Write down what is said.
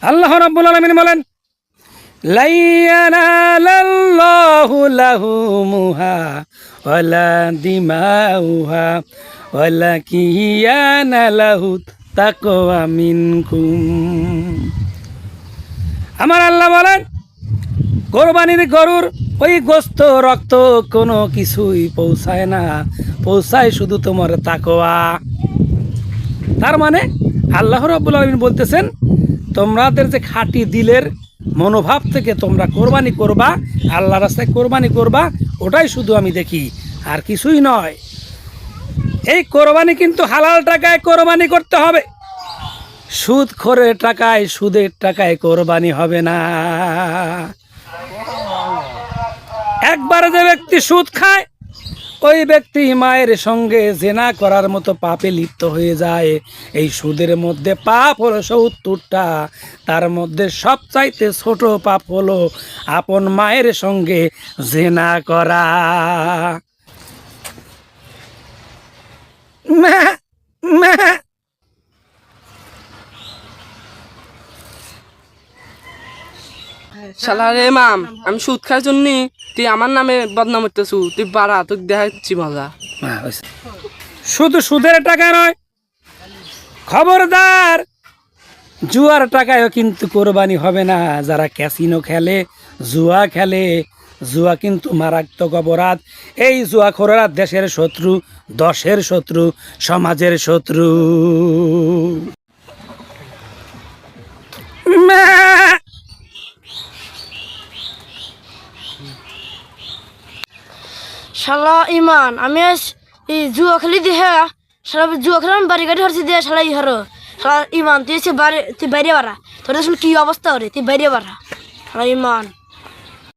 আল্লাহ রাব্বুল আলামিন বলেন, লা ইয়ানালাল্লাহু লাহুমুহা ওয়ালা দিমাউহা ওয়ালাকিন ইয়ানালাহু তাকওয়া মিনকুম। আমার আল্লাহ বলেন, কোরবানির গরুর ওই গোস্ত রক্ত কোনো কিছুই পৌঁছায় না, পৌঁছায় শুধু তোমার তাকওয়া। তার মানে আল্লাহ রাব্বুল আলামিন বলতেছেন, তোমাদের যে খাঁটি দিলের মনোভাব থেকে তোমরা কোরবানি করবা, আল্লাহ রাস্তায় কোরবানি করবা, ওটাই শুধু আমি দেখি, আর কিছুই নয়। এই কোরবানি কিন্তু হালাল টাকায় কোরবানি করতে হবে, সুদখোরের টাকায় সুদের টাকায় কোরবানি হবে না। একবার যে ব্যক্তি সুদ খায়, ওই ব্যক্তি মায়ের সঙ্গে জেনা করার মতো পাপে লিপ্ত হয়ে যায়। এই সুদের মধ্যে পাপ হলো ৭০টা, তার মধ্যে সবচাইতে ছোট পাপ হলো আপন মায়ের সঙ্গে জেনা করা। শালারে মাম, আমি সুদ খাওয়ার জন্য তুই আমার নামে বদনাম করতেছু। তুই বাড়া, তোকে দেখাচ্ছি মজা। শুধু সুদের টাকা নয়, খবরদার, জুয়ার টাকায়ও কিন্তু কোরবানি হবে না। যারা ক্যাসিনো খেলে, জুয়া খেলে, জুয়া কিন্তু মারাত্মক অপরাধ। এই জুয়াখোরেরা দেশের শত্রু, দশের শত্রু, সমাজের শত্রু। শালা ইমান, আমি এই জুয়া খেলি দিয়ে শালা জুয়া খেলে আমি বাড়ি গাড়ি হরছি দিয়ে শালা ইহারো শালা ইমান, তুই এসে তুই বাইরে বাড়া, তোর কি অবস্থা ওরে, তুই বাইরে বাড়া শালা ইমান।